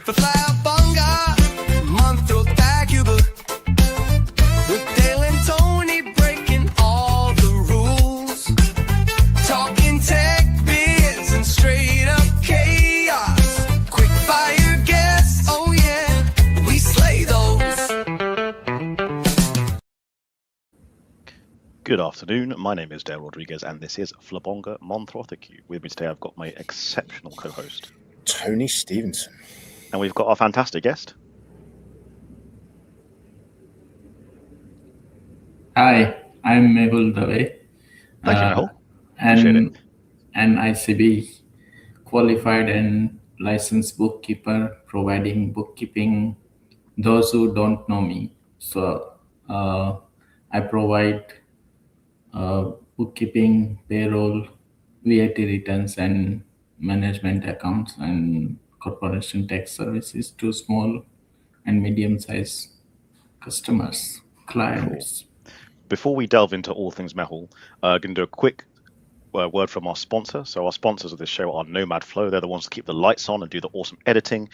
for Flabonga Monthrothacube. With Dale and Tony breaking all the rules. Talking tech, biz, and straight up chaos. Quick fire guests, oh yeah, we slay those. Good afternoon, my name is Dale Rodriguez and this is Flabonga Monthrothacube. With me today I've got my exceptional co-host, Tony Stevenson. and we've got our fantastic guest. Hi, I'm Mehul Dave. Thank you, Mehul. Appreciate And an ICB qualified and licensed bookkeeper providing bookkeeping. Those who don't know me, so I provide bookkeeping, payroll, VAT returns, and management accounts and corporation tax services to small and medium-sized customers, clients. Before we delve into all things Mehul, I'm going to do a quick word from our sponsor. So our sponsors of this show are Nomad Flow. They're the ones that keep the lights on and do the awesome editing.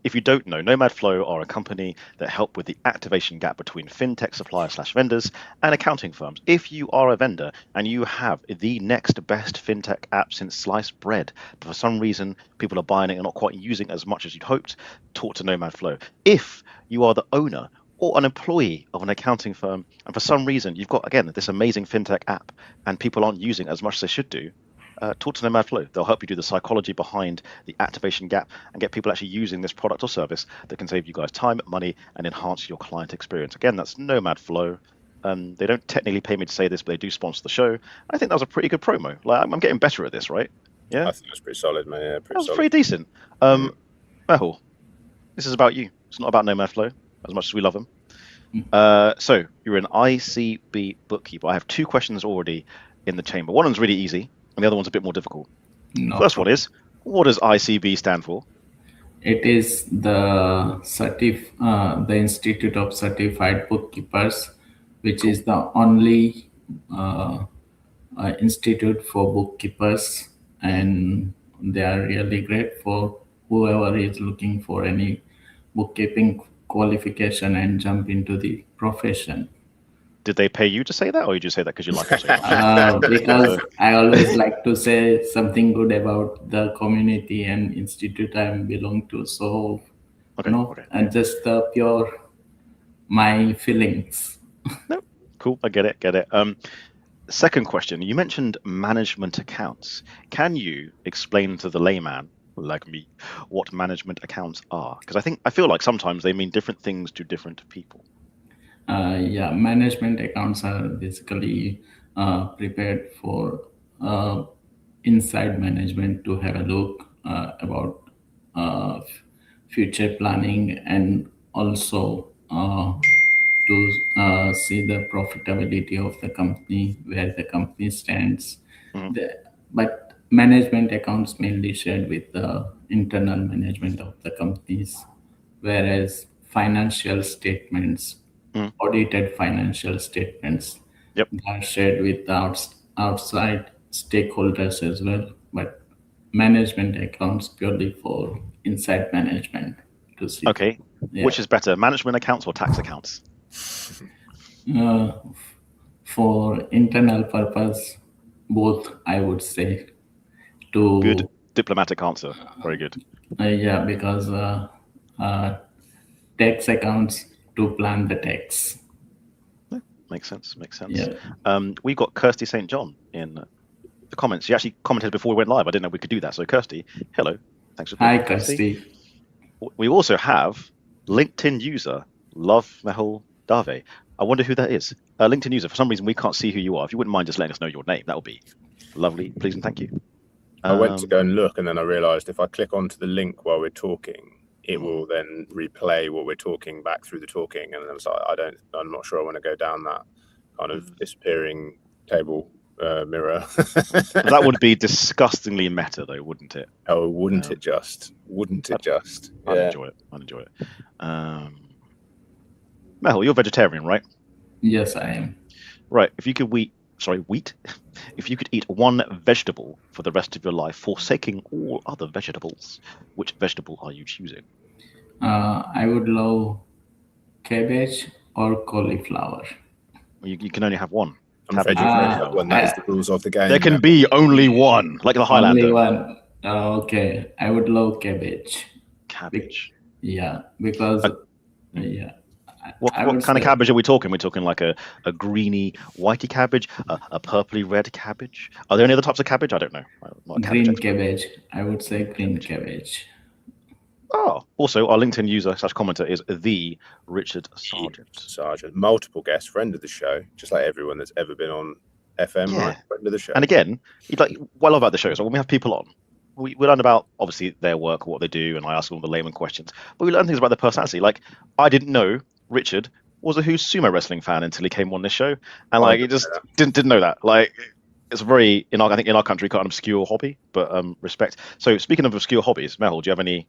If you don't know, Nomad Flow are a company that help with the activation gap between fintech suppliers / vendors and accounting firms. If you are a vendor and you have the next best fintech app since sliced bread, but for some reason people are buying it and not quite using it as much as you'd hoped, talk to Nomad Flow. If you are the owner or an employee of an accounting firm, and for some reason you've got, again, this amazing fintech app and people aren't using it as much as they should do, talk to Nomad Flow. They'll help you do the psychology behind the activation gap and get people actually using this product or service that can save you guys time, money, and enhance your client experience. Again, that's Nomad Flow. They don't technically pay me to say this, but they do sponsor the show. I think that was a pretty good promo. Like, I'm getting better at this, right? Yeah, I think that's pretty solid, man. Yeah, that was pretty decent. Mehul, this is about you. It's not about Nomad Flow, as much as we love them. So you're an ICB bookkeeper. I have two questions already in the chamber. One of them's really easy, and the other one's a bit more difficult. No First one is, what does ICB stand for? It is the Institute of Certified Bookkeepers, which is the only institute for bookkeepers, and they are really great for whoever is looking for any bookkeeping qualification and jump into the profession. Did they pay you to say that, or you just say that because you like it so much? Because I always like to say something good about the community and institute I belong to. So, and just the pure my feelings. No, cool. I get it. Second question. You mentioned management accounts. Can you explain to the layman like me what management accounts are? Because I feel like sometimes they mean different things to different people. Yeah, management accounts are basically prepared for inside management to have a look about future planning and also to see the profitability of the company, where the company stands. But management accounts mainly shared with the internal management of the companies, whereas financial statements, audited financial statements, are shared with the outside stakeholders as well. But management accounts purely for inside management to see. Okay, which is better, management accounts or tax accounts? For internal purpose, both, I would say. Good diplomatic answer. Very good. Yeah, because tax accounts to plan the tax. Makes sense. Yeah. We got Kirsty St. John in the comments. She actually commented before we went live. I didn't know we could do that. So Kirsty, hello. Thanks for being Hi, Kirsty. We also have LinkedIn user Love Mehul Dave. I wonder who that is. LinkedIn user, for some reason we can't see who you are. If you wouldn't mind just letting us know your name, that would be lovely. Please and thank you. I went to go and look, and then I realized if I click onto the link while we're talking, it will then replay what we're talking back through the talking. And I was like, I'm not sure I want to go down that kind of disappearing table mirror. That would be disgustingly meta, though, wouldn't it? Oh, wouldn't it just? I'd enjoy it. Mehul, you're vegetarian, right? Yes, I am. Right. If you could if you could eat one vegetable for the rest of your life, forsaking all other vegetables, which vegetable are you choosing? I would love cabbage or cauliflower. You can only have one. I'm afraid you can only have one. That is the rules of the game. There can be only one, like the Highlander. Only one. Okay, I would love cabbage. Cabbage. Yeah, because yeah. What I would kind of say cabbage are we talking? We're talking like a greeny, whitey cabbage, a purpley red cabbage. Are there any other types of cabbage? I don't know. I'm not a green expert. cabbage. I would say green cabbage. Oh, also our LinkedIn user / commenter is the Richard Sargent. Sargent, multiple guests, friend of the show, just like everyone that's ever been on FM, right? Friend of the show. And again, like what I love about the show is when we have people on, we learn about obviously their work, what they do, and I ask them the layman questions. But we learn things about their personality. Like I didn't know Richard was a Who's sumo wrestling fan until he came on this show, and like he just didn't know that. Like it's a very I think in our country quite an obscure hobby, but respect. So speaking of obscure hobbies, Mehul, do you have any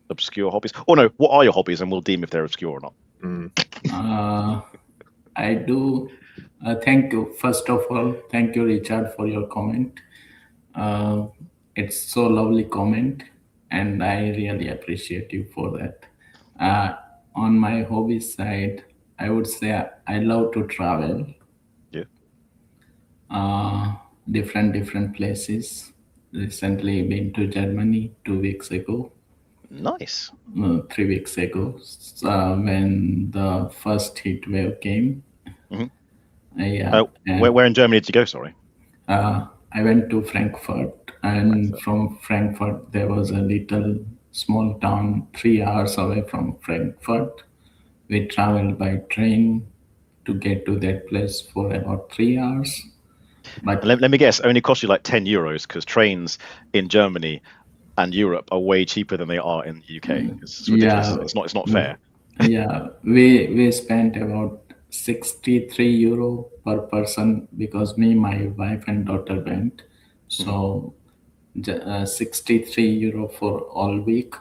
obscure hobbies? Or no, what are your hobbies, and we'll deem if they're obscure or not. I do. Thank you. First of all, thank you, Richard, for your comment. It's so lovely comment, and I really appreciate you for that. On my hobby side, I would say I love to travel. Yeah. Different places. Recently been to Germany 2 weeks ago. Nice. 3 weeks ago, when the first heat wave came. Yeah. Where in Germany did you go? Sorry. I went to Frankfurt, and from Frankfurt there was a little small town 3 hours away from Frankfurt. We traveled by train to get to that place for about 3 hours. But let me guess, only cost you like €10 because trains in Germany and Europe are way cheaper than they are in the UK. It's ridiculous. It's not fair. Yeah, we spent about €63 per person because me, my wife, and daughter went. So €63 for all week.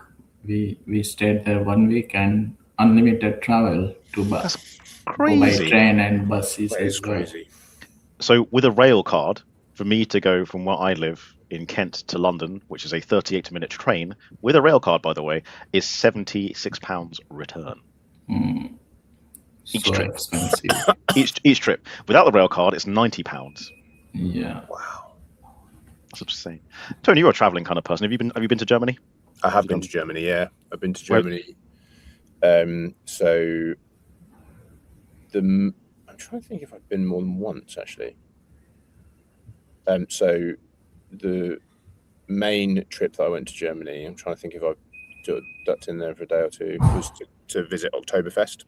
We stayed there 1 week and unlimited travel to That's by crazy. train and buses. It's crazy. So with a rail card, for me to go from where I live in Kent to London, which is a 38-minute train, with a rail card, by the way, is £76 return. Each so trip. Expensive. each trip. Without the rail card, it's £90. Yeah. Wow. That's insane. Tony, you're a traveling kind of person. Have you been to Germany? I have been to Germany, yeah. I've been to Germany. So I'm trying to think if I've been more than once, actually. So the main trip that I went to Germany, I'm trying to think if I ducked in there for a day or two, was to visit Oktoberfest,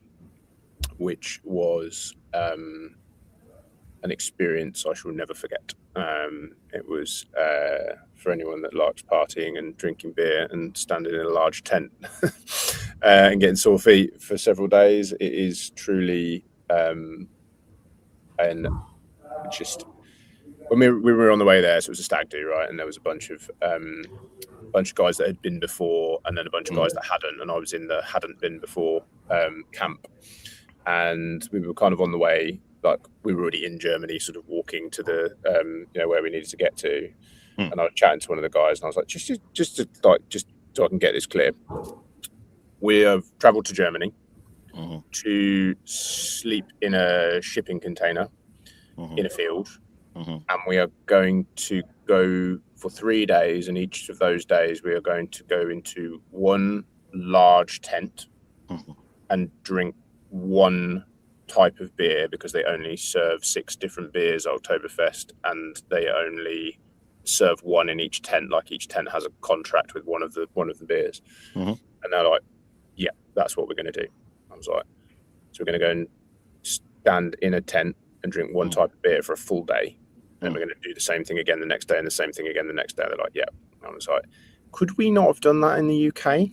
which was an experience I shall never forget. It was for anyone that likes partying and drinking beer and standing in a large tent and getting sore feet for several days. It is truly and just when we were on the way there, so it was a stag do, right? And there was a bunch of guys that had been before, and then a bunch of guys that hadn't. And I was in the hadn't been before camp, and we were kind of on the way. Like we were already in Germany, sort of walking to the where we needed to get to. And I was chatting to one of the guys, and I was like, just so I can get this clear. We have travelled to Germany to sleep in a shipping container in a field. And we are going to go for 3 days, and each of those days we are going to go into one large tent and drink one type of beer, because they only serve 6 different beers at Oktoberfest, and they only serve one in each tent. Like each tent has a contract with one of the beers. And they're like, yeah, that's what we're going to do. I was like, so we're going to go and stand in a tent and drink one type of beer for a full day. And we're going to do the same thing again the next day and the same thing again the next day. They're like, yeah. I was like, could we not have done that in the UK?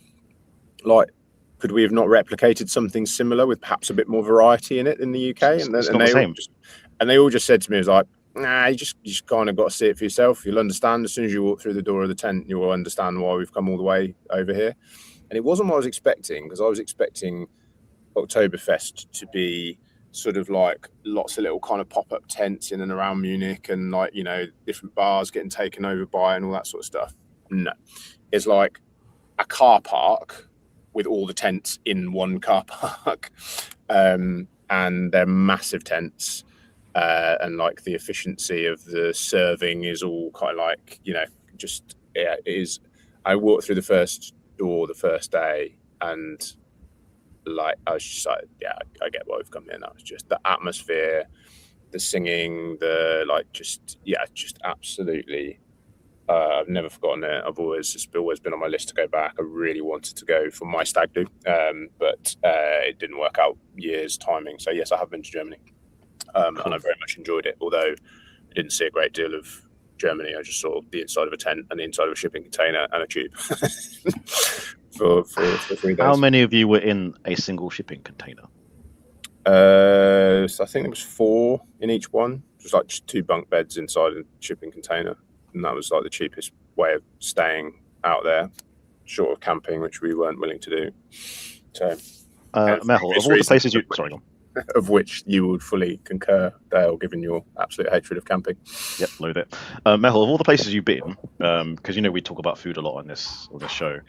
Like, could we have not replicated something similar with perhaps a bit more variety in it in the UK? And they all just said to me, it was like, nah, you just kind of got to see it for yourself. You'll understand as soon as you walk through the door of the tent, you will understand why we've come all the way over here. And it wasn't what I was expecting, because I was expecting Oktoberfest to be sort of like lots of little kind of pop-up tents in and around Munich, and like, you know, different bars getting taken over by and all that sort of stuff. No, it's like a car park with all the tents in one car park, and they're massive tents, and like the efficiency of the serving is all kind of like, you know, just it is. I walked through the first door the first day, and like I was just like, yeah, I get why we've come here now. It's just the atmosphere, the singing, the like, just absolutely. I've never forgotten it. It's always been on my list to go back. I really wanted to go for my stag do, but it didn't work out years timing. So yes, I have been to Germany, and I very much enjoyed it. Although I didn't see a great deal of Germany. I just saw the inside of a tent and the inside of a shipping container and a tube for 3 days. How many of you were in a single shipping container? So I think there was 4 in each one. Just like 2 bunk beds inside a shipping container. And that was like the cheapest way of staying out there, short of camping, which we weren't willing to do. So, Mehul, of all the places you... Sorry, go on. Of which you would fully concur, Dale, given your absolute hatred of camping. Yep, load it. Mehul, of all the places you've been, because you know we talk about food a lot on this show,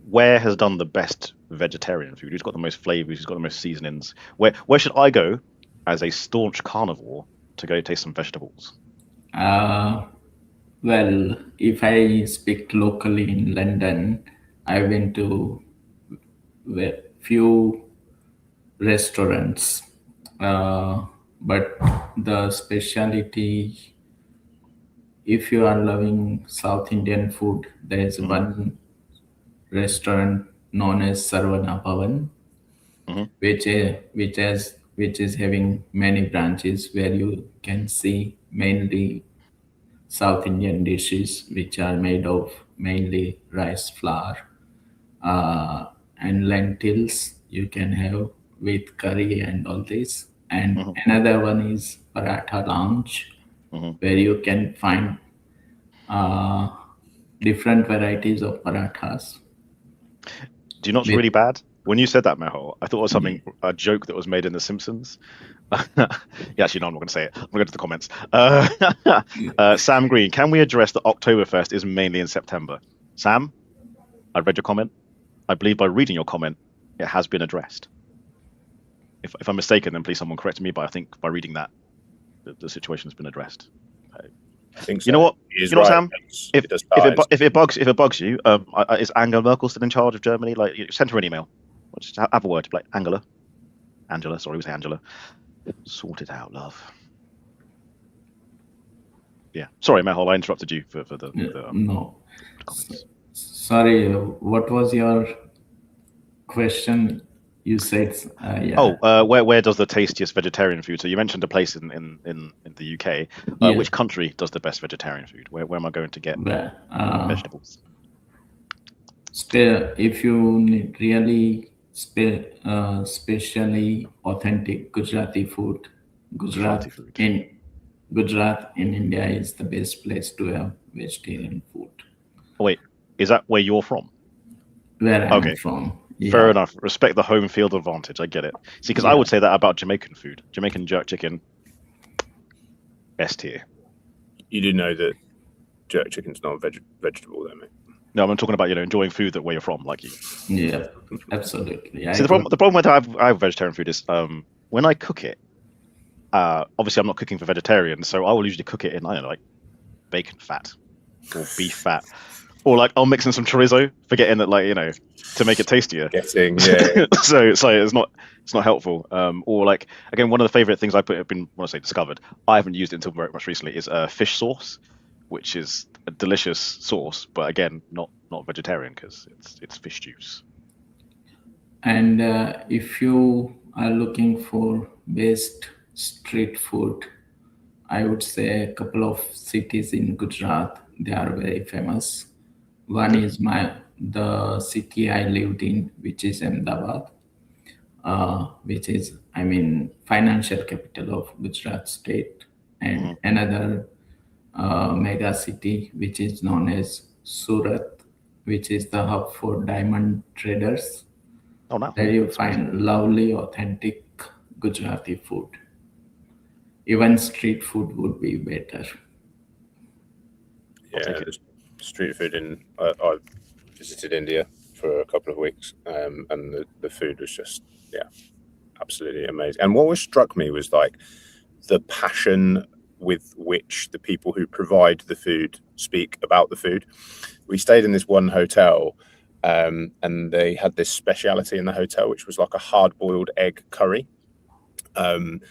where has done the best vegetarian food? Who's got the most flavors? Who's got the most seasonings? Where should I go as a staunch carnivore to go taste some vegetables? Well, if I speak locally in London, I went to a few restaurants, but the specialty, if you are loving South Indian food, there is one restaurant known as Sarvana Bhavan, which is having many branches where you can see mainly South Indian dishes, which are made of mainly rice flour and lentils you can have with curry and all this. And another one is Paratha Lounge, where you can find different varieties of parathas. Do you know what's really bad? When you said that, Mehul, I thought it was a joke that was made in The Simpsons. Yeah, actually, no, I'm not going to say it. I'm going to go to the comments. Sam Green, can we address that Oktoberfest is mainly in September? Sam, I read your comment. I believe by reading your comment, it has been addressed. If I'm mistaken, then please someone correct me, but I think by reading that, the situation has been addressed. I think so. You know what? You know, Sam? If it bugs you, is Angela Merkel still in charge of Germany? Like, send her an email. Just have a word, like Angela. Sorry, we say Angela. Sort it out, love. Yeah. Sorry, Mehul, I interrupted you for the no. comments. Sorry, what was your question? You said, where does the tastiest vegetarian food? So you mentioned a place in the UK. Which country does the best vegetarian food? Where am I going to get vegetables? If you need really specially authentic Gujarati food, Gujarat in India is the best place to have vegetarian food. Oh, wait, is that where you're from? Where I'm from. Yeah. Fair enough. Respect the home field advantage. I get it. See, because I would say that about Jamaican food. Jamaican jerk chicken, S tier. You do know that jerk chicken's not a vegetable, though, mate. No, I'm talking about enjoying food that where you're from, like you. Yeah, absolutely. See, the problem with I have vegetarian food is when I cook it. Obviously, I'm not cooking for vegetarians, so I will usually cook it in like bacon fat or beef fat. Or like I'll mix in some chorizo, forgetting that to make it tastier. So it's not helpful. Or like again, one of the favorite things discovered. I haven't used it until very much recently is fish sauce, which is a delicious sauce, but again not vegetarian because it's fish juice. And if you are looking for best street food, I would say a couple of cities in Gujarat. They are very famous. One is the city I lived in, which is Ahmedabad, which is, financial capital of Gujarat state. And another mega city, which is known as Surat, which is the hub for diamond traders. Oh, no. There you find lovely, authentic Gujarati food. Even street food would be better. Yeah, street food I've visited India. for a couple of weeks, and the food was just absolutely amazing. And what struck me was like the passion with which the people who provide the food speak about the food. We stayed in this one hotel, and they had this speciality in the hotel, which was like a hard-boiled egg curry. And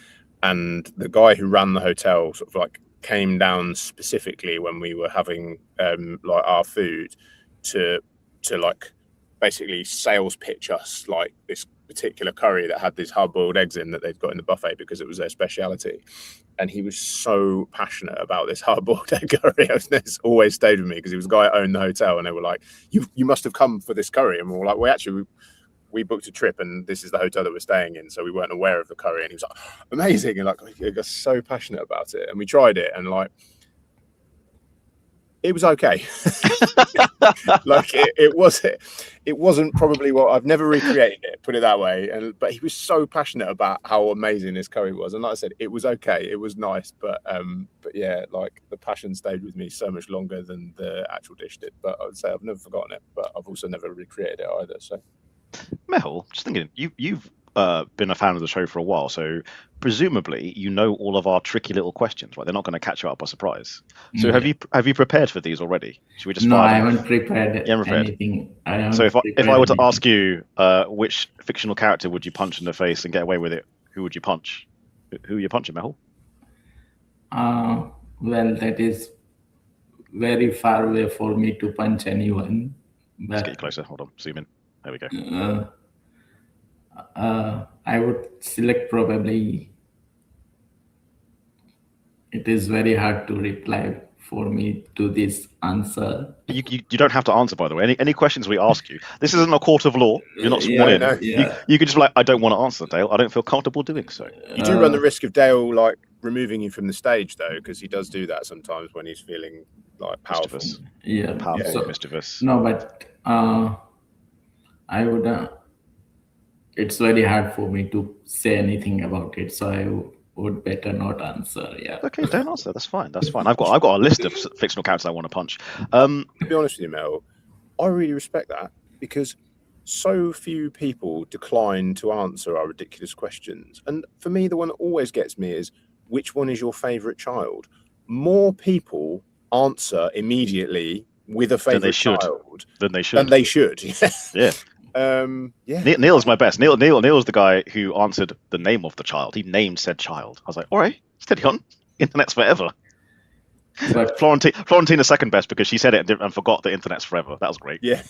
the guy who ran the hotel sort of like came down specifically when we were having like our food to like basically sales pitch us like this particular curry that had these hard-boiled eggs in that they'd got in the buffet because it was their speciality. And he was so passionate about this hard-boiled egg curry. It's always stayed with me because he was a guy who owned the hotel, and they were like, you must have come for this curry. And we were like, well, actually, we booked a trip and this is the hotel that we're staying in, so we weren't aware of the curry. And he was like, amazing, and like he got so passionate about it. And we tried it, and like it was okay. Like it wasn't probably what I've never recreated it, put it that way. But he was so passionate about how amazing this curry was, and like I said, it was okay, it was nice, but yeah, like the passion stayed with me so much longer than the actual dish did. But I would say I've never forgotten it, but I've also never recreated it either. So Mehul, just thinking, you've been a fan of the show for a while, so presumably you know all of our tricky little questions, right? They're not going to catch you up by surprise. So have you prepared for these already? Should we just? No, I haven't prepared anything. So if I were to ask you which fictional character would you punch in the face and get away with it, who would you punch? Who are you punching, Mehul? Well, that is very far away for me to punch anyone. But Let's get you closer. Hold on, zoom in. There we go. I would select probably. It is very hard to reply for me to this answer. You don't have to answer, by the way. Any questions we ask you, this isn't a court of law. You're not sworn in. No. You could just be like, I don't want to answer, Dale. I don't feel comfortable doing so. You do run the risk of Dale like removing you from the stage, though, because he does do that sometimes when he's feeling like powerful. Mischievous. Yeah, Powerful, so, mischievous. No, but I would. It's very hard for me to say anything about it, so I would better not answer. Yeah. Okay, don't answer. That's fine. That's fine. I've got a list of fictional characters I want to punch. To be honest with you, Mel, I really respect that because so few people decline to answer our ridiculous questions. And for me, the one that always gets me is, which one is your favourite child? More people answer immediately with a favourite child than they should. Than they should. Yeah. Neil's my best. Neil's the guy who answered the name of the child. He named said child. I was like, all right, steady on. Internet's forever. But Florentina's second best because she said it and forgot that internet's forever. That was great. Yeah,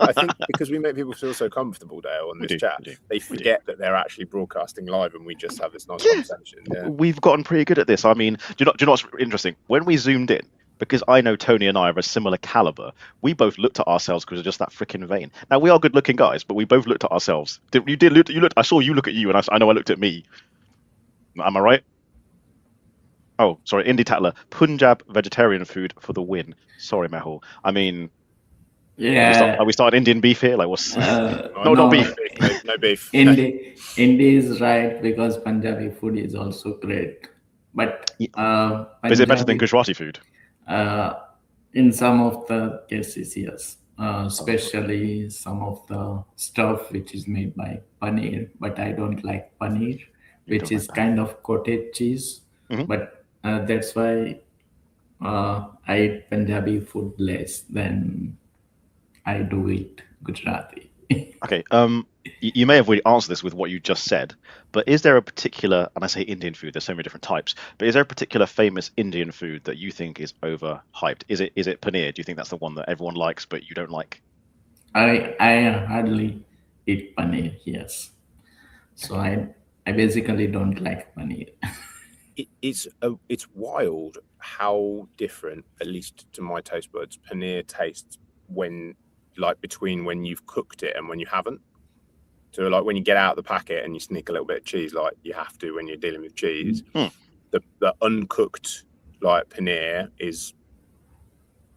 I think because we make people feel so comfortable, Dale, on this chat, they forget that they're actually broadcasting live and we just have this nice conversation. Yeah. We've gotten pretty good at this. I mean, do you know what's interesting? When we zoomed in, because I know Tony and I are of a similar caliber, we both looked at ourselves because we're just that freaking vain. Now, we are good-looking guys, but we both looked at ourselves. You looked. I saw you look at you, and I know I looked at me. Am I right? Oh, sorry, Indie Tatler. Punjab vegetarian food for the win. Sorry, Mehul. I mean, yeah. Are we starting Indian beef here? Like, what's no, not beef. No beef. Indie is right because Punjabi food is also great, but is it better than Gujarati food? In some of the cases, yes. Especially some of the stuff which is made by paneer, but I don't like paneer, which is kind of cottage cheese. Mm-hmm. But that's why I eat Punjabi food less than I do eat Gujarati. Okay. You may have already answered this with what you just said, but is there a particular, and I say Indian food, there's so many different types, but is there a particular famous Indian food that you think is overhyped? Is it paneer? Do you think that's the one that everyone likes, but you don't like? I hardly eat paneer, yes. So I basically don't like paneer. It's wild how different, at least to my taste buds, paneer tastes between when you've cooked it and when you haven't. So like when you get out of the packet and you sneak a little bit of cheese, like you have to when you're dealing with cheese, the uncooked like paneer is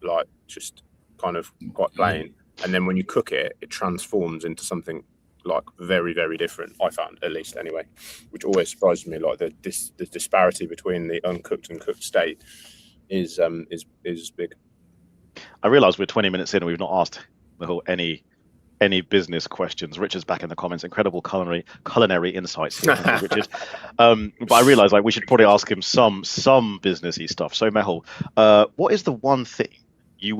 like just kind of quite plain. And then when you cook it, it transforms into something like very, very different, I found, at least anyway, which always surprises me. Like the disparity between the uncooked and cooked state is big. I realise we're 20 minutes in and we've not asked Mehul any any business questions. Richard's back in the comments. Incredible culinary insights here. Thank you, Richard. But I realized we should probably ask him some businessy stuff. So Mehul, what is the one thing you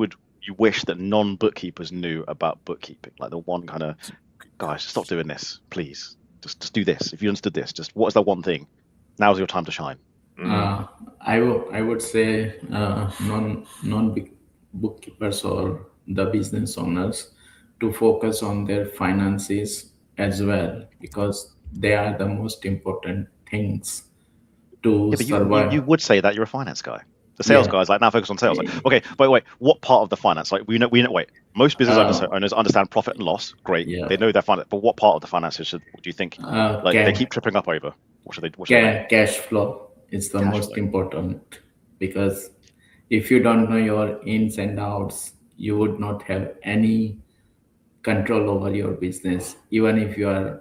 wish that non-bookkeepers knew about bookkeeping? Like the one kind of, guys, stop doing this, please. Just do this. If you understood this, just what is that one thing? Now's your time to shine. I would say non-bookkeepers or the business owners to focus on their finances as well, because they are the most important things to But survive. you would say that you're a finance guy. The sales guys now focus on sales. Like, okay, wait. What part of the finance? Like we know. Wait, most business owners understand profit and loss. Great, they know their finance. But what part of the finances do you think they keep tripping up over? What should they? Cash flow is the most important, because if you don't know your ins and outs, you would not have any control over your business, even if you are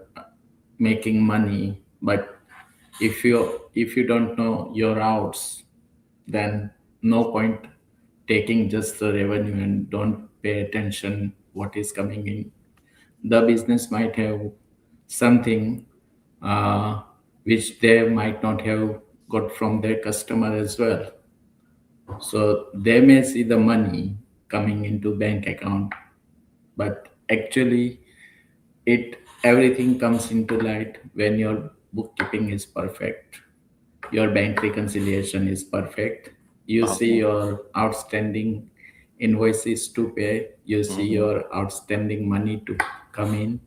making money. But if you don't know your outs, then no point taking just the revenue and don't pay attention what is coming in. The business might have something which they might not have got from their customer as well. So they may see the money coming into bank account, but actually everything comes into light when your bookkeeping is perfect, your bank reconciliation is perfect, you see your outstanding invoices to pay, you see your outstanding money to come in,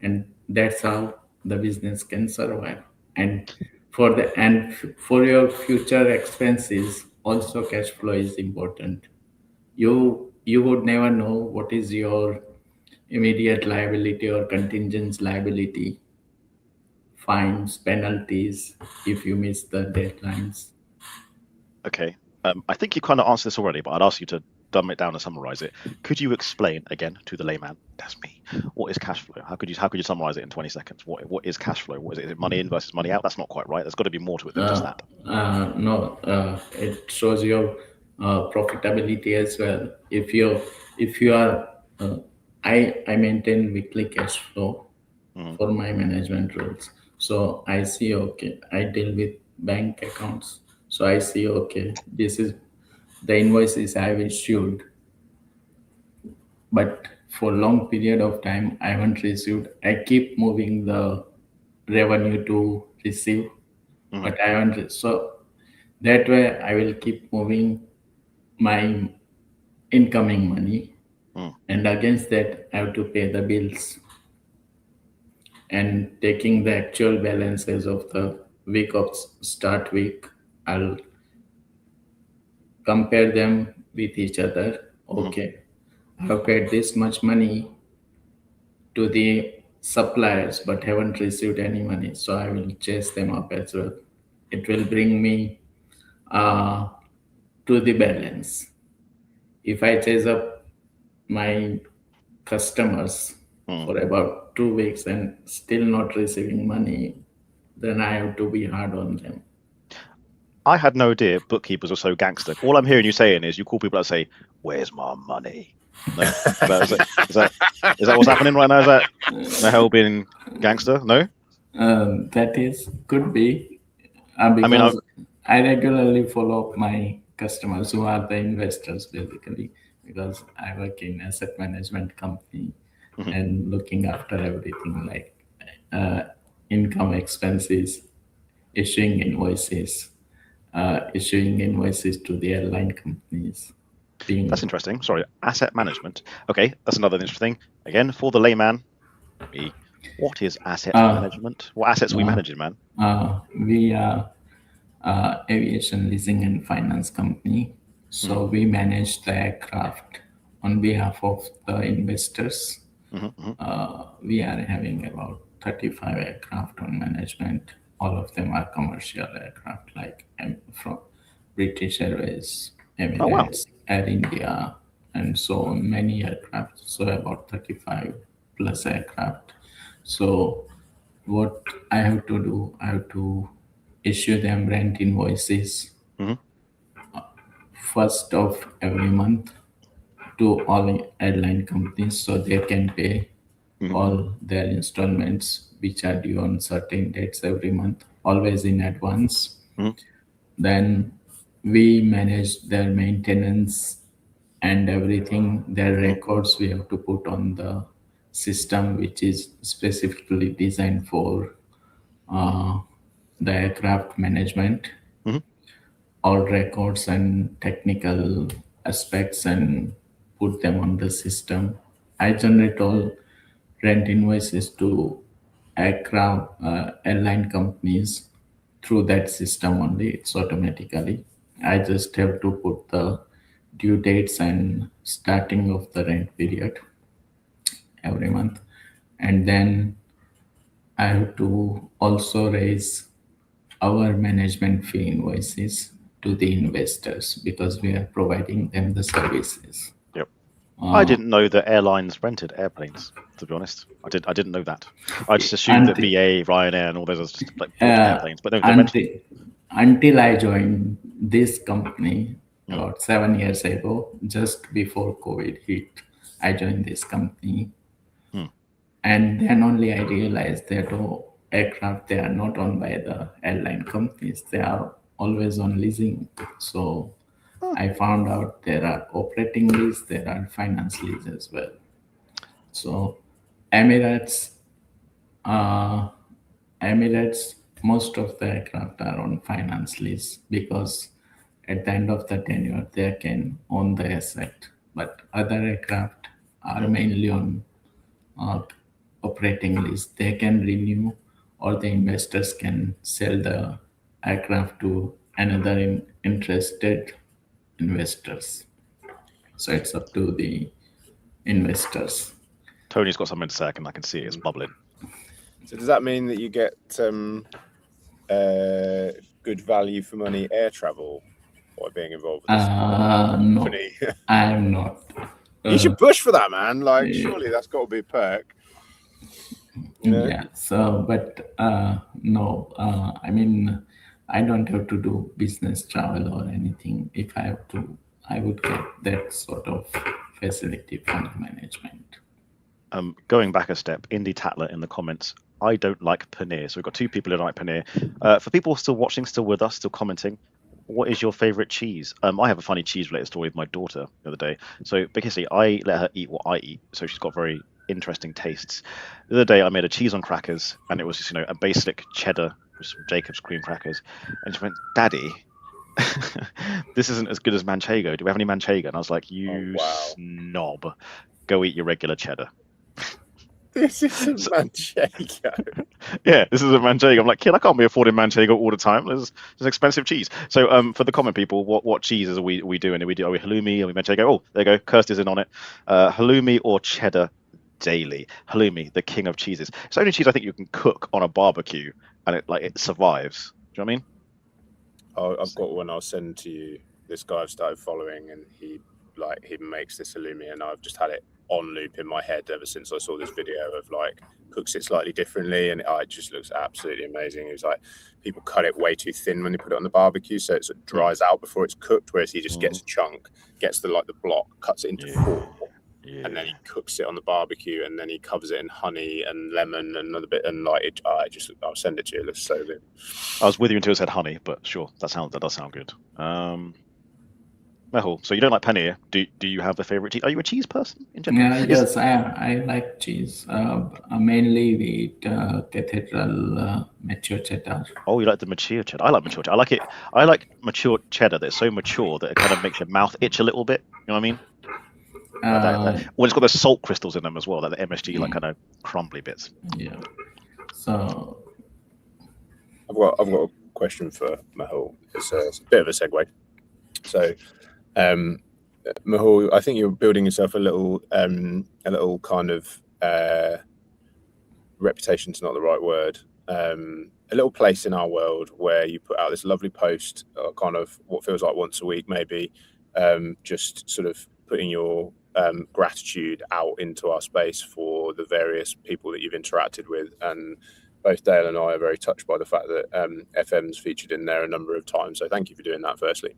and that's how the business can survive. And for your future expenses also, cash flow is important. You would never know what is your immediate liability or contingent liability, fines, penalties if you miss the deadlines. Okay. I think you kind of answered this already, but I'd ask you to dumb it down and summarize it. Could you explain again to the layman, that's me, what is cash flow? How could you summarize it in 20 seconds? What is cash flow? What is it? Is it money in versus money out? That's not quite right. There's got to be more to it than just that. No, it shows your profitability as well. If you are, I maintain weekly cash flow for my management roles. So I see, okay, I deal with bank accounts. So I see, okay, this is the invoices I've issued, but for long period of time I haven't received. I keep moving the revenue to receive, but I haven't. So that way I will keep moving my incoming money, and against that I have to pay the bills. And taking the actual balances of the week of start week, I'll compare them with each other. Okay, I have paid this much money to the suppliers but haven't received any money, so I will chase them up as well. It will bring me to the balance. If I chase up my customers for about 2 weeks and still not receiving money, then I have to be hard on them. I had no idea bookkeepers were so gangster. All I'm hearing you saying is you call people that say, "Where's my money?" No? Is that what's happening right now? Is that Mehul being gangster? No? Could be. Because I regularly follow up my customers who are the investors, basically, because I work in asset management company and looking after everything like income, expenses, issuing invoices to the airline companies. That's interesting. Sorry, asset management. Okay, that's another interesting. Again, for the layman, what is asset management? What assets are we managing, man? We are aviation leasing and finance company. So we manage the aircraft on behalf of the investors. We are having about 35 aircraft on management. All of them are commercial aircraft, like from British Airways, Emirates, Air India, and so on, many aircraft. So about 35 plus aircraft. So what I have to do, I have to issue them rent invoices first of every month to all airline companies so they can pay all their installments which are due on certain dates every month, always in advance. Then we manage their maintenance and everything. Their records we have to put on the system which is specifically designed for the aircraft management. All records and technical aspects and put them on the system. I generate all rent invoices to aircraft airline companies through that system only. It's automatically. I just have to put the due dates and starting of the rent period every month, and then I have to also raise our management fee invoices to the investors because we are providing them the services. Yep. I didn't know that airlines rented airplanes, to be honest. I didn't know that. I just assumed that BA, Ryanair, and all those are just like airplanes. But no, until I joined this company about 7 years ago, just before COVID hit, I joined this company. And then only I realized that aircraft, they are not owned by the airline companies. They are always on leasing. So I found out there are operating lease, there are finance lease as well. So Emirates, most of the aircraft are on finance lease because at the end of the tenure, they can own the asset. But other aircraft are mainly on operating lease. They can renew, or the investors can sell the aircraft to another interested investors. So it's up to the investors. Tony's got something to say. I can see it. It's bubbling. So does that mean that you get good value for money air travel by being involved with this company? No, I'm not. You should push for that, man. Like, surely that's got to be a perk. Yeah. So, but no. I mean, I don't have to do business travel or anything. If I have to, I would get that sort of facility from management. Going back a step, Indy Tatler in the comments, I don't like paneer. So we've got two people who don't like paneer. For people still watching, still with us, still commenting, what is your favorite cheese? I have a funny cheese-related story with my daughter the other day. So basically, I let her eat what I eat, so she's got very interesting tastes. The other day, I made a cheese on crackers, and it was just a basic cheddar with some Jacob's cream crackers, and she went, "Daddy, this isn't as good as manchego. Do we have any manchego?" And I was like, "You snob, go eat your regular cheddar." This is manchego. Yeah, this is a manchego. I'm like, kid, I can't be affording manchego all the time. It's expensive cheese. So for the comment people, what cheeses are we doing? Are we halloumi? Are we manchego? Oh, there you go. Kirsty's in on it. Halloumi or cheddar daily. Halloumi, the king of cheeses. It's the only cheese I think you can cook on a barbecue and it survives. Do you know what I mean? I've got one I'll send to you. This guy I've started following, and he makes this halloumi, and I've just had it on loop in my head ever since I saw this video of cooks it slightly differently, and it just looks absolutely amazing. It was like people cut it way too thin when they put it on the barbecue, so it sort of dries out before it's cooked, whereas he just gets a chunk, gets the block, cuts it into four, and then he cooks it on the barbecue, and then he covers it in honey and lemon and another bit, and I'll send it to you. It looks so good. I was with you until it said honey, but sure, that does sound good. Mehul, so you don't like paneer. Do you have a favorite cheese? Are you a cheese person in general? Yes, I like cheese. Mainly we eat cathedral mature cheddar. Oh, you like the mature cheddar? I like mature cheddar. I like mature cheddar that's so mature that it kind of makes your mouth itch a little bit. You know what I mean? Well, it's got those salt crystals in them as well, like the MSG, kind of crumbly bits. Yeah. So I've got a question for Mehul. It's a bit of a segue. So, Mehul, I think you're building yourself a little kind of reputation's not the right word. A little place in our world where you put out this lovely post, kind of what feels like once a week, maybe, just sort of putting your gratitude out into our space for the various people that you've interacted with. And both Dale and I are very touched by the fact that FM's featured in there a number of times. So thank you for doing that, firstly.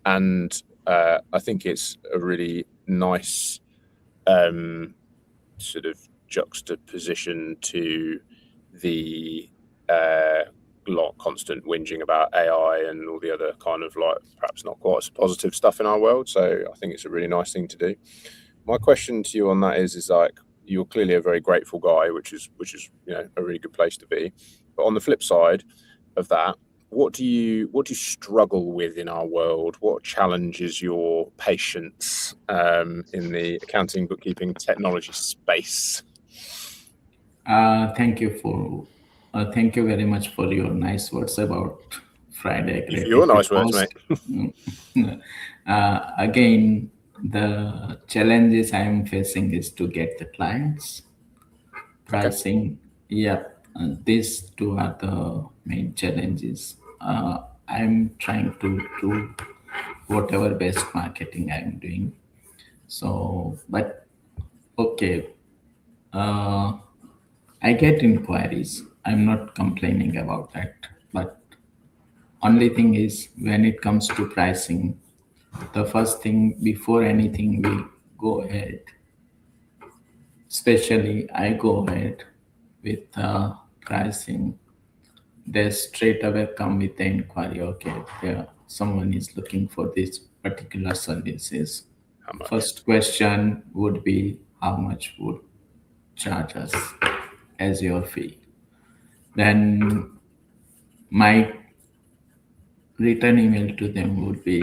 And I think it's a really nice sort of juxtaposition to the constant whinging about AI and all the other kind of like perhaps not quite as positive stuff in our world. So I think it's a really nice thing to do. My question to you on that is like, you're clearly a very grateful guy, which is a really good place to be. But on the flip side of that, what do you struggle with in our world? What challenges your patience in the accounting, bookkeeping, technology space? Thank you very much for your nice words about Friday. Your nice words, mate. Again, the challenges I am facing is to get the clients, pricing. Yeah, these two are the main challenges. I'm trying to do whatever best marketing I'm doing. So, but okay, I get inquiries. I'm not complaining about that. But only thing is, when it comes to pricing, the first thing before anything we go ahead, especially I go ahead with pricing, they straight away come with the inquiry. Okay, someone is looking for this particular services. How much? First question would be, how much would charge us as your fee? Then my return email to them would be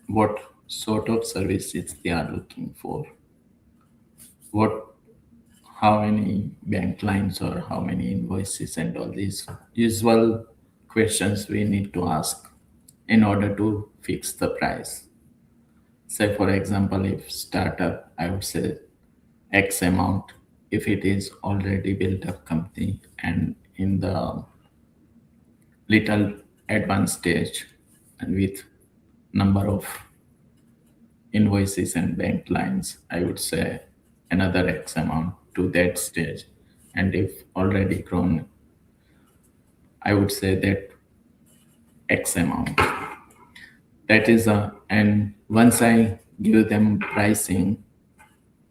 what sort of services they are looking for, how many bank lines or how many invoices, and all these usual questions we need to ask in order to fix the price. Say, for example, if startup, I would say X amount. If it is already built up company and in the little advanced stage and with number of invoices and bank lines, I would say another X amount to that stage. And if already grown, I would say that X amount. That is and once I give them pricing,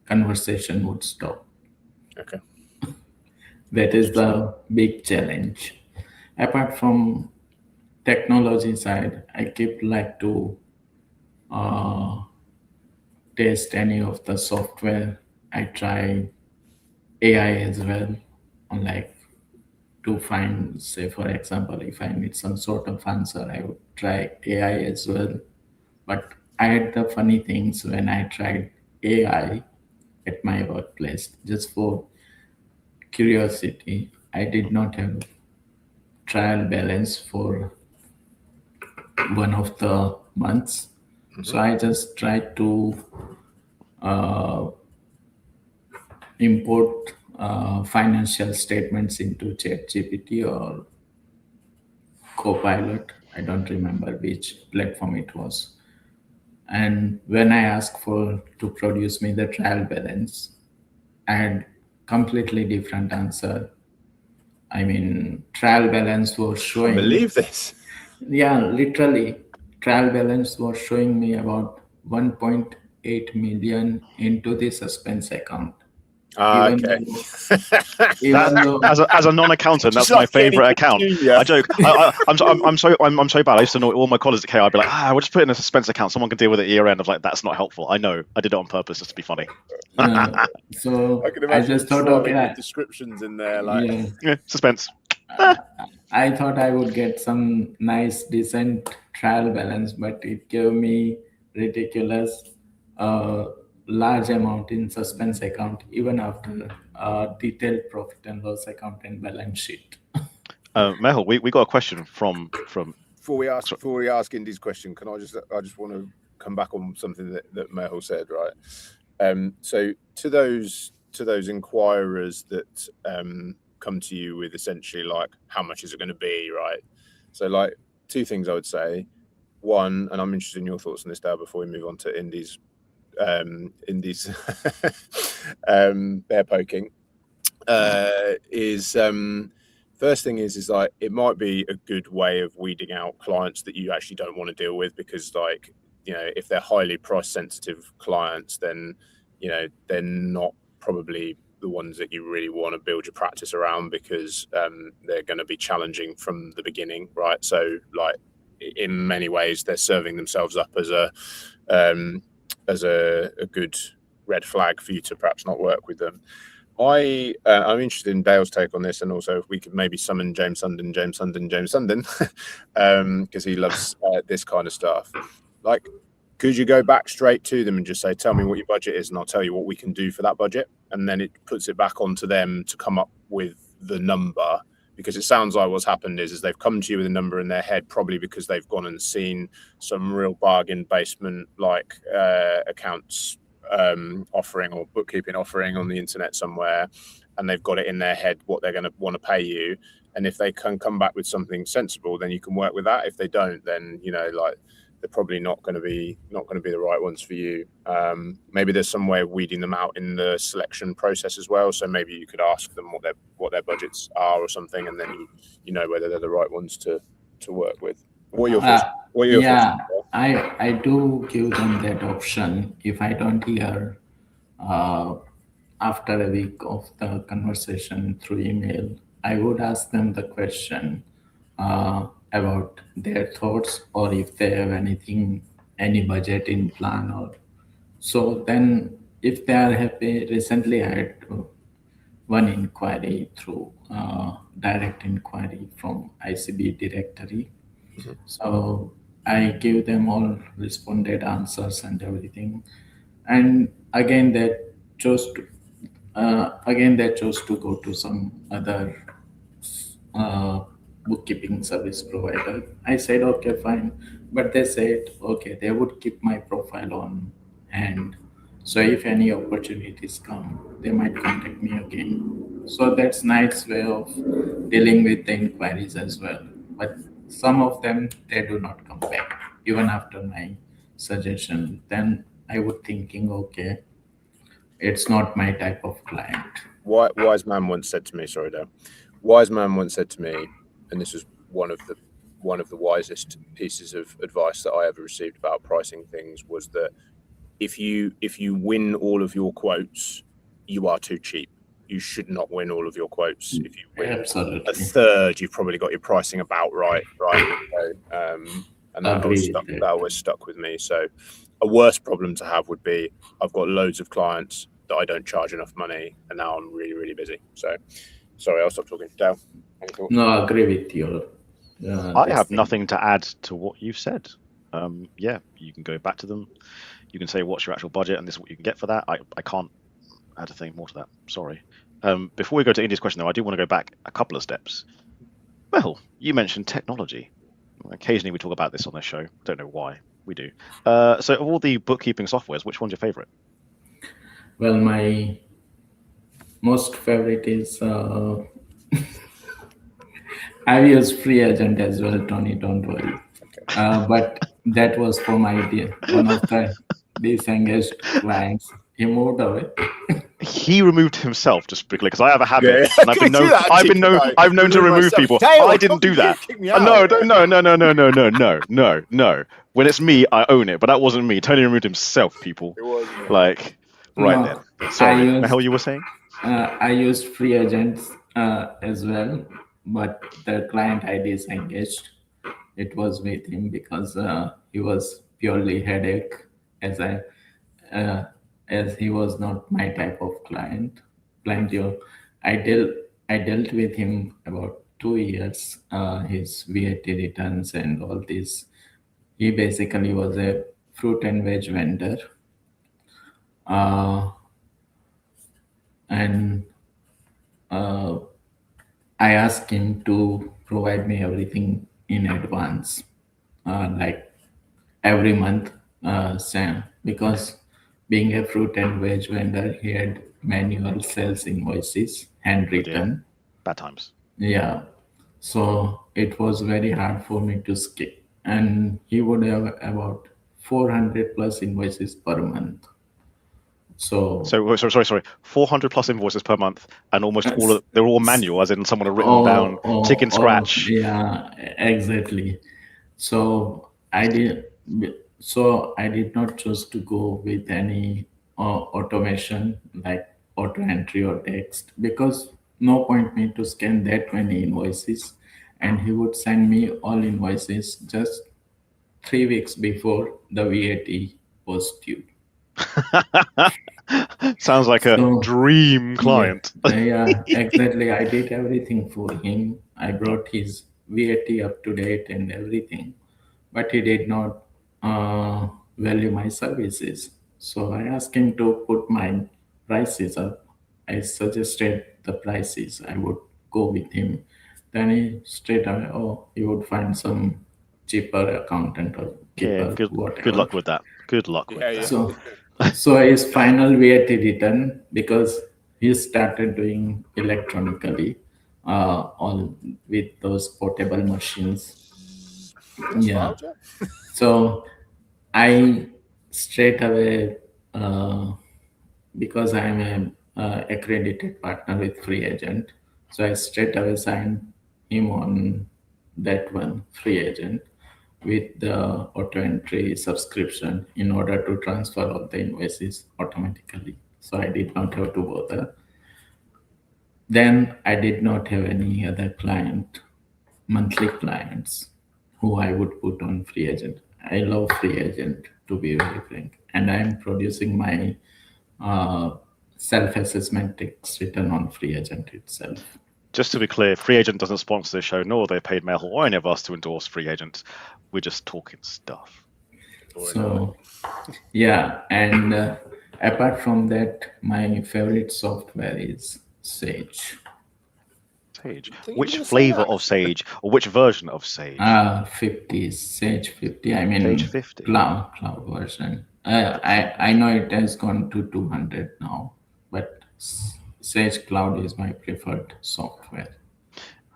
conversation would stop. Okay. That is the big challenge. Apart from technology side, I keep like to test any of the software. I try AI as well, on like to find, say for example, if I need some sort of answer, I would try AI as well. But I had the funny things when I tried AI at my workplace, just for curiosity. I did not have trial balance for one of the months. So I just tried to import financial statements into ChatGPT or Copilot. I don't remember which platform it was. And when I asked to produce me the trial balance, I had completely different answer. I mean, trial balance was showing. Believe this? Yeah, literally, trial balance was showing me about 1.8 million into the suspense account. Okay. As a non-accountant, that's my favorite account. I joke. I'm so bad. I used to know all my colleagues at KI. I'd be like, we'll just put it in a suspense account. Someone can deal with it at year end. I was like, that's not helpful. I know. I did it on purpose just to be funny. So I can imagine just thought, okay, descriptions in there, like yeah, suspense. I thought I would get some nice, decent trial balance, but it gave me ridiculous large amount in suspense account, even after detailed profit and loss account and balance sheet. Mehul, we got a question from. Before we ask Indy's question, I just want to come back on something that Mehul said, right? So to those inquirers that come to you with essentially like, how much is it going to be, right? So like two things I would say. One, and I'm interested in your thoughts on this, Dale, before we move on to Indy's bear poking, is first thing is like, it might be a good way of weeding out clients that you actually don't want to deal with, because like if they're highly price sensitive clients, then they're not probably the ones that you really want to build your practice around, because they're going to be challenging from the beginning, right? So like in many ways they're serving themselves up as a good red flag for you to perhaps not work with them. I'm interested in Dale's take on this, and also if we could maybe summon James Sundin, because he loves this kind of stuff. Like, could you go back straight to them and just say, tell me what your budget is and I'll tell you what we can do for that budget? And then it puts it back onto them to come up with the number, because it sounds like what's happened is they've come to you with a number in their head, probably because they've gone and seen some real bargain basement like accounts offering or bookkeeping offering on the internet somewhere, and they've got it in their head what they're going to want to pay you. And if they can come back with something sensible, then you can work with that. If they don't, then like they're probably not going to be the right ones for you. Maybe there's some way of weeding them out in the selection process as well. So maybe you could ask them what their budgets are or something, and then you know whether they're the right ones to work with. What are your thoughts? I do give them that option. If I don't hear after a week of the conversation through email, I would ask them the question about their thoughts, or if they have any budget in plan. Or so then if they are happy. Recently I had one inquiry through direct inquiry from ICB directory. So I gave them all responded answers and everything, and again they chose to go to some other bookkeeping service provider. I said okay, fine, but they said okay, they would keep my profile on hand, so if any opportunities come, they might contact me again. So that's nice way of dealing with the inquiries as well. But some of them, they do not come back even after my suggestion. Then I would thinking, okay, it's not my type of client. Wise man once said to me, sorry, Dale. Wise man once said to me, and this was one of the wisest pieces of advice that I ever received about pricing things, was that if you win all of your quotes, you are too cheap. You should not win all of your quotes. If you win Absolutely. a third, you've probably got your pricing about right? And that always stuck with me. So a worse problem to have would be, I've got loads of clients that I don't charge enough money, and now I'm really, really busy. So sorry, I'll stop talking. Dale, any thoughts? No, I agree with you. I have nothing to add to what you've said. Yeah, you can go back to them. You can say, what's your actual budget, and this is what you can get for that. I can't add a thing more to that. Sorry. Before we go to India's question, though, I do want to go back a couple of steps. Well, you mentioned technology. Occasionally we talk about this on this show. Don't know why. We do. So of all the bookkeeping softwares, which one's your favorite? Well, my most favorite is I've used Free Agent as well, Tony, don't worry. Okay. But that was for my one of the disengaged clients. He moved away. He removed himself just because I have a habit, and I've known to remove people. I didn't do that. No. When it's me, I own it, but that wasn't me. Tony removed himself, people. It was me. Like, right then. Sorry, Mehul, you were saying? I used Free Agents as well, but the client I disengaged. It was with him because he was purely headache, as he was not my type of client. I dealt with him about 2 years, his VAT returns and all this. He basically was a fruit and veg vendor. And I asked him to provide me everything in advance, like every month, Sam, because being a fruit and veg vendor, he had manual sales invoices, handwritten. Bad times. Yeah. So it was very hard for me to skip. And he would have about 400 plus invoices per month. So sorry. 400 plus invoices per month, and almost they're all manual, as in someone had written down, tick and scratch. Yeah, exactly. So I So I did not choose to go with any automation like auto entry or text, because no point me to scan that many invoices, and he would send me all invoices just 3 weeks before the VAT was due. Sounds like a So dream yeah, client. yeah, exactly. I did everything for him. I brought his VAT up to date and everything, but he did not value my services. So I asked him to put my prices up. I suggested the prices. I would go with him. Then he straight away, oh, he would find some cheaper accountant or Yeah, keeper, good whatever. luck with that. Good luck with Yeah, that. So, so his final VAT return, because he started doing electronically, all with those portable machines. That's Yeah. wild, yeah. So I straight away, because I'm a accredited partner with free agent, so I straight away signed him on that one free agent with the auto entry subscription in order to transfer all the invoices automatically. So I did not have to bother. Then I did not have any other client, monthly clients, who I would put on free agent. I love free agent, to be very frank, and I'm producing my uh, self-assessment text written on free agent itself. Just to be clear, Free Agent doesn't sponsor this show, nor have they paid Mehul or any of us to endorse Free Agent. We're just talking stuff. So yeah, and apart from that, my favorite software is Sage. Sage. think you were Which gonna say flavor that. of Sage, or which version of Sage? 50, Sage 50. I Sage mean 50. cloud version. I know it has gone to 200 now, but Sage Cloud is my preferred software.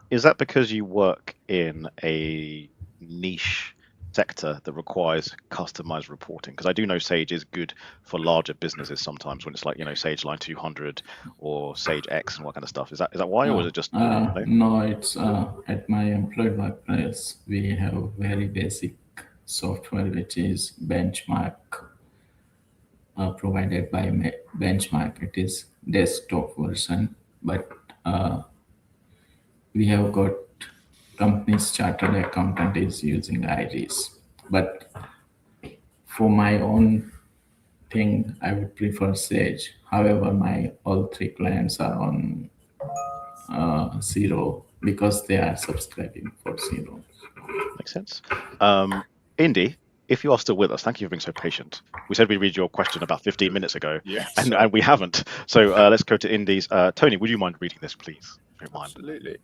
Is that because you work in a niche sector that requires customized reporting? Because I do know Sage is good for larger businesses sometimes when it's like, Sage Line 200 or Sage X and what kind of stuff. Is that why, or is it just no? No, it's at my employed workplace. We have very basic software, which is Benchmark, provided by Benchmark. It is desktop version, but we have got company's chartered accountant is using Iris. But for my own thing, I would prefer Sage. However, my all three clients are on Zero because they are subscribing for Zero. Makes sense. Indy, if you are still with us, thank you for being so patient. We said we'd read your question about 15 minutes ago, Yes. and we haven't. So let's go to Indy's. Tony, would you mind reading this, please? If you don't mind. Absolutely.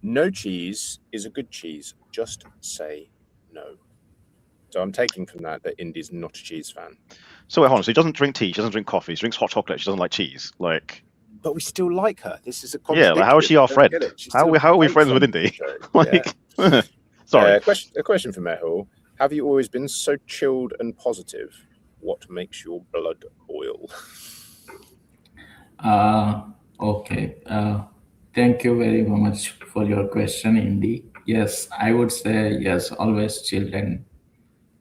No cheese is a good cheese. Just say no. So I'm taking from that Indy's not a cheese fan. So wait, hold on. So he doesn't drink tea. She doesn't drink coffee. She drinks hot chocolate. She doesn't like cheese. Like, But we still like her. This is a yeah. contradiction. Like, how is she our I don't friend? get it. She's How still are we a friends with friend Indy? of the show. Like, sorry. A question for Mehul. Have you always been so chilled and positive? What makes your blood boil? Okay. Thank you very much for your question, Indy. Yes, I would say yes, always chilled and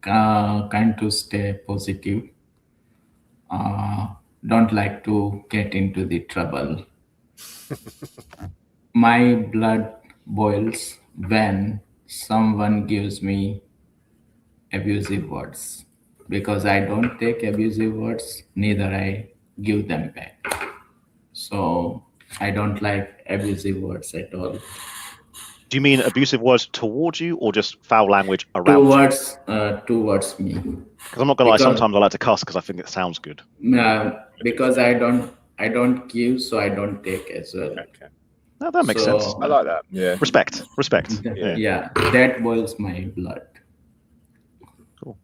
kind to stay positive. Don't like to get into the trouble. My blood boils when someone gives me abusive words, because I don't take abusive words, neither I give them back. So I don't like abusive words at all. Do you mean abusive words towards you, or just foul language around you? Towards me. Because I'm not gonna lie. Sometimes I like to cuss because I think it sounds good. Because I don't give, so I don't take as well. Okay. No, that makes So- sense. I like that. Yeah. Respect. Yeah, that boils my blood. Cool.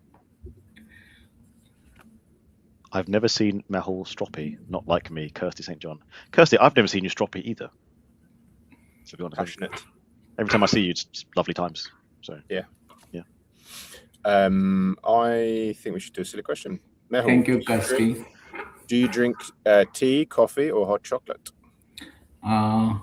I've never seen Mehul stroppy, not like me, Kirsty St. John. Kirsty, I've never seen you stroppy either. To be honest, Passionate. every time I see you, it's lovely times. So Yeah. Yeah. I think we should do a silly question. Mehul, Thank you, Kirsty. Do you drink tea, coffee, or hot chocolate? I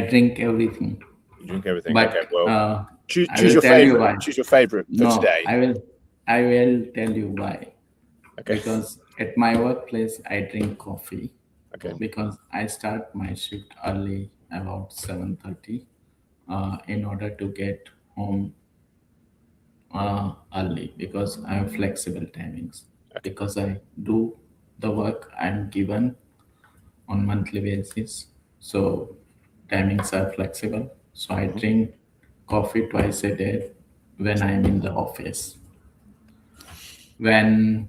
drink everything. You drink everything. But Okay, well, choose I will your tell you favorite. why. Choose your favorite for No, today. I will tell you why. Okay. Because at my workplace, I drink coffee. Okay. Because I start my shift early, about 7:30, in order to get home early, because I have flexible timings. Okay. Because I do the work I'm given on monthly basis, so timings are flexible. So I drink coffee twice a day when I'm in the office. When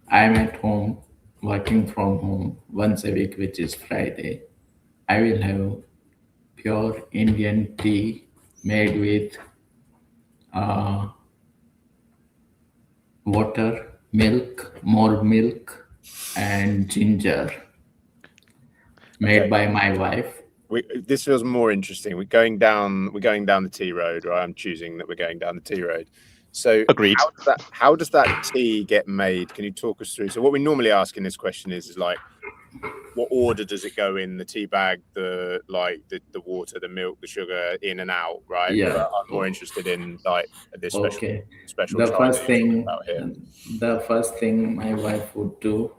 I'm at home, working from home once a week, which is Friday, I will have pure Indian tea made with water, milk, more milk, and ginger, made Okay. by my wife. This feels more interesting. We're going down the tea road, right? I'm choosing that we're going down the tea road. So Agreed. how does that tea get made? Can you talk us through? So what we normally ask in this question is like, what order does it go in? The tea bag, the water, the milk, the sugar, in and out, right? Yeah. But I'm more interested in like this Okay. special The chai first that you're talking thing, about here. the first thing my wife would do,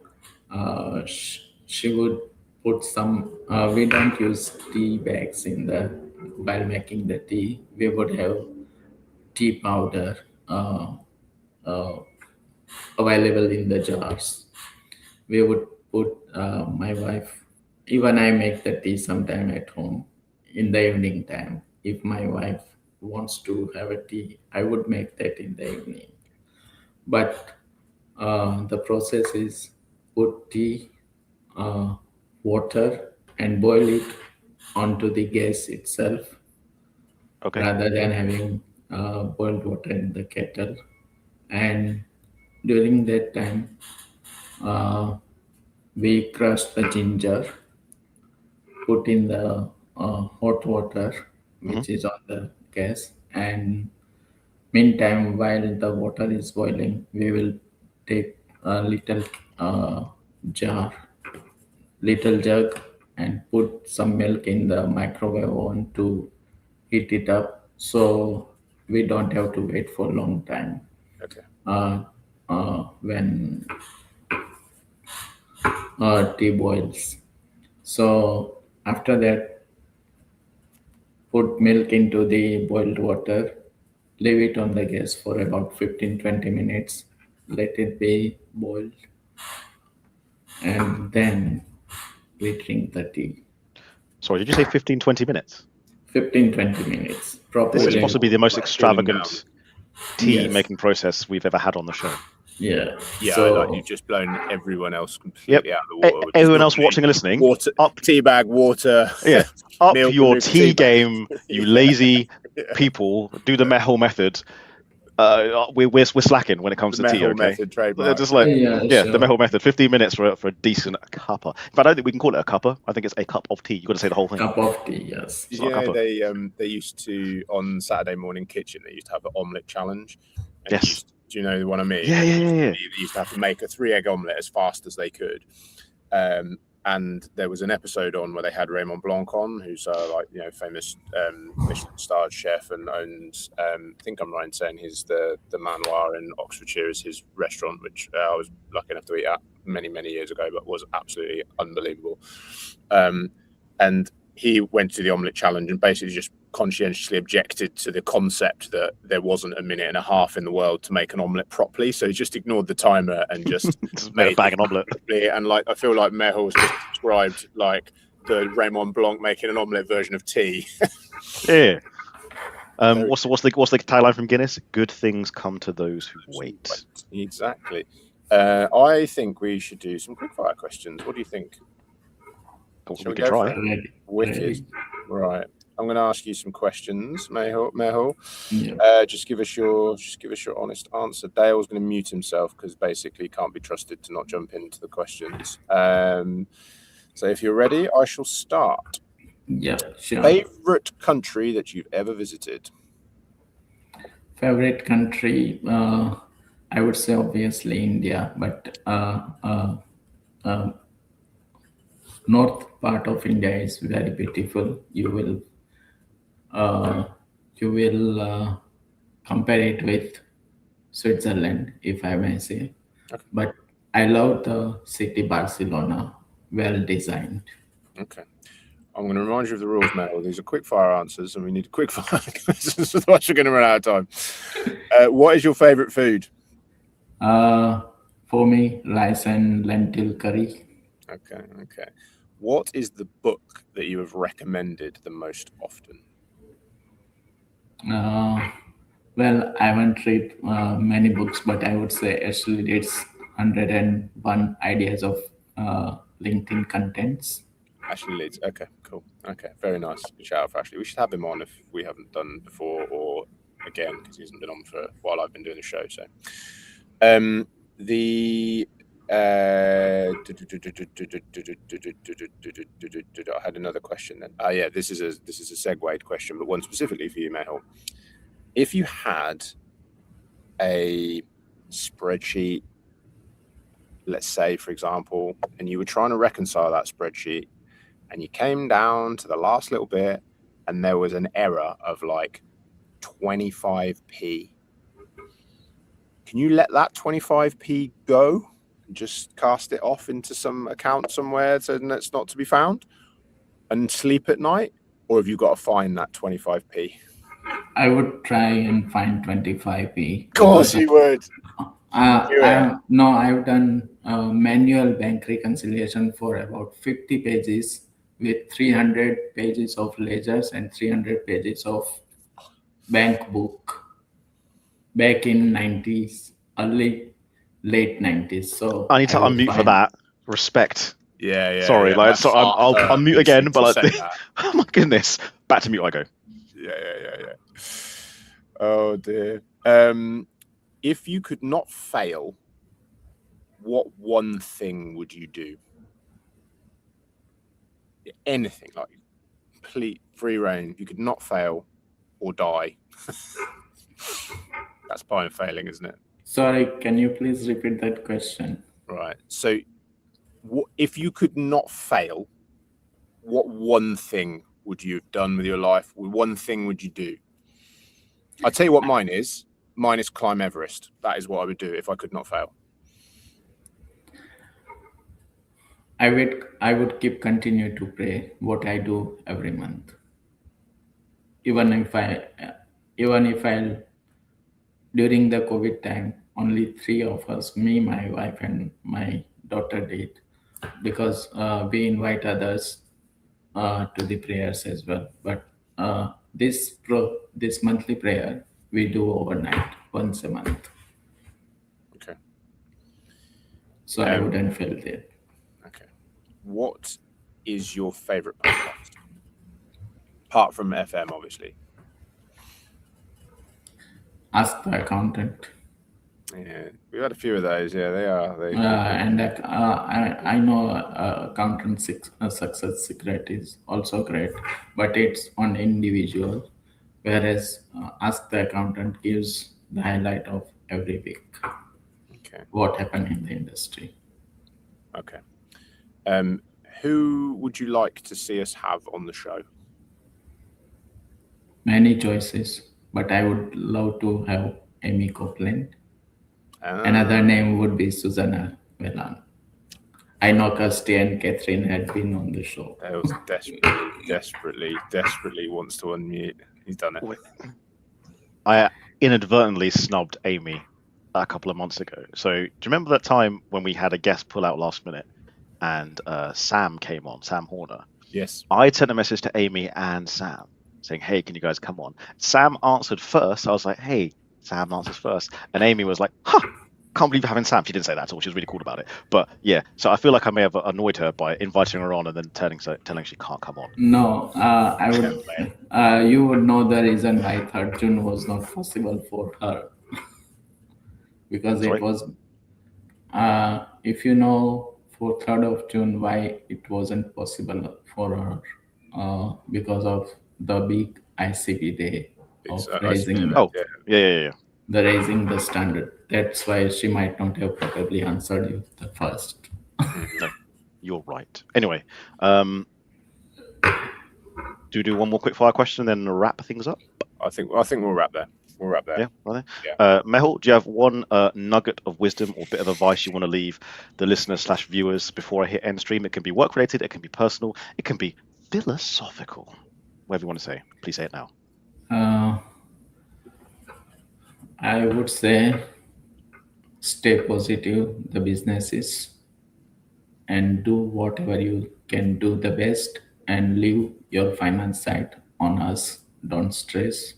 she would put some. We don't use tea bags while making the tea. We would have tea powder uh, available in the jars. We would put, my wife, even I make the tea sometime at home in the evening time. If my wife wants to have a tea, I would make that in the evening. But the process is put tea, water, and boil it onto the gas itself, Okay. rather than having boiled water in the kettle. And during that time, we crush the ginger, put in the hot water, which is on the gas, and meantime, while the water is boiling, we will take a uh, jar, little jug, and put some milk in the microwave oven to heat it up. So we don't have to wait for a long time Okay. when tea boils. So after that, put milk into the boiled water, leave it on the gas for about 15-20 minutes, let it be boiled, and then we drink the tea. Sorry, did you say 15, 20 minutes? 15-20 minutes. This Properly. is possibly the most Like cooling extravagant tea Yes. making process we've ever had on the show. Yeah. Yeah, So, you've just blown everyone else completely out of the water. which is Everyone else normally watching and listening, water, tea bag, water. yeah, up milk your and tea tea bag. game, you lazy people. Do the Mehul method. We're slacking when it comes The to tea. Mehul Okay, method trademark. just like yeah, the sure. Mehul method. 15 minutes for a decent cuppa. But I don't think we can call it a cuppa. I think it's a cup of tea. You got to say the whole thing. Cup of tea, yes. Did not you a know cuppa. they used to, on Saturday morning kitchen, they used to have an omelette challenge. And Yes. do you know what I mean? Yeah. They used to have to make a 3-egg omelette as fast as they could. And there was an episode on where they had Raymond Blanc on, who's famous Michelin starred chef, and owns, I think I'm right in saying he's the Manoir in Oxfordshire is his restaurant, which I was lucky enough to eat at many years ago, but was absolutely unbelievable. And he went to the omelette challenge and basically just conscientiously objected to the concept that there wasn't a minute and a half in the world to make an omelette properly. So he just ignored the timer and just made a bag an omelette. And I feel like Mehul's just described like the Raymond Blanc making an omelette version of tea. Yeah. What's the tagline from Guinness? Good things come to those who wait. Exactly. I think we should do some quickfire questions. What do you think? We can try. Wicked. Right. I'm going to ask you some questions, Mehul. Yeah. Just give us your honest answer. Dale's going to mute himself because basically he can't be trusted to not jump into the questions. So if you're ready, I shall start. Yeah, sure. Favorite country that you've ever visited? Favorite country, I would say obviously India, but north part of India is very beautiful. You will you will compare it with Switzerland, if I may say. Okay. But I love the city Barcelona, well designed. Okay. I'm going to remind you of the rules, Mehul. These are quick fire answers, and we need quick fire questions, otherwise you're going to run out of time. What is your favorite food? For me, rice and lentil curry. Okay. What is the book that you have recommended the most often? Well, I haven't read many books, but I would say actually it's 101 ideas of LinkedIn contents. Ashley Leeds. Okay, cool. Okay, very nice. Good shout out for Ashley. We should have him on if we haven't done before, or again because he hasn't been on for while I've been doing the show. So, I had another question then. Yeah, this is a segued question, but one specifically for you, Mehul. If you had a spreadsheet, let's say, for example, and you were trying to reconcile that spreadsheet, and you came down to the last little bit, and there was an error of like 25p. Can you let that 25p go and just cast it off into some account somewhere so that's not to be found and sleep at night? Or have you got to find that 25p? I would try and find 25p. Of course you would. No, I've done manual bank reconciliation for about 50 pages with 300 pages of ledgers and 300 pages of bank book back in 90s, late 90s. So I need to unmute for that. Respect. Yeah. Sorry, so I'll unmute again, but like, oh my goodness, back to mute I go. Yeah. Oh dear. If you could not fail, what one thing would you do? Anything, like complete free reign. You could not fail or die. That's part of failing, isn't it? Sorry, can you please repeat that question? Right. So, if you could not fail, what one thing would you have done with your life? What one thing would you do? I'll tell you what mine is. Mine is climb Everest. That is what I would do if I could not fail. I would continue to pray what I do every month. Even if during the COVID time, only 3 of us, me, my wife, and my daughter did, because we invite others to the prayers as well. But this monthly prayer we do overnight, once a month. Okay. So I wouldn't fail there. Okay. What is your favorite podcast? Apart from FM, obviously. Ask the Accountant. Yeah, we've had a few of those. Yeah, they are. And I know Accountant Success Secret is also great, but it's on individual. Whereas Ask the Accountant gives the highlight of every week. Okay. What happened in the industry. Okay. Who would you like to see us have on the show? Many choices, but I would love to have Amy Copeland. Another name would be Susanna Velan. I know Kirsty and Catherine had been on the show. That was desperately wants to unmute. He's done it. I inadvertently snubbed Amy a couple of months ago. So do you remember that time when we had a guest pull out last minute and Sam came on, Sam Horner? Yes. I sent a message to Amy and Sam saying, hey, can you guys come on? Sam answered first. I was like, hey, Sam answers first. And Amy was like, can't believe you're having Sam. She didn't say that at all. She was really cool about it. But yeah, so I feel like I may have annoyed her by inviting her on and then telling she can't come on. No, I would. You would know the reason why 3rd June was not possible for her. Because it was, if you know, for 3rd of June, why it wasn't possible for her, because of the big ICB day of raising. Raising the standard. That's why she might not have probably answered you the first. No, you're right. Anyway, Do one more quick fire question, then wrap things up. I think we'll wrap there. We'll wrap there. Yeah, right Yeah. there. Mehul, do you have one nugget of wisdom or bit of advice you want to leave the listeners/viewers before I hit end stream? It can be work related, it can be personal, it can be philosophical. Whatever you want to say, please say it now. I would say stay positive, the businesses, and do whatever you can do the best, and leave your finance side on us. Don't stress.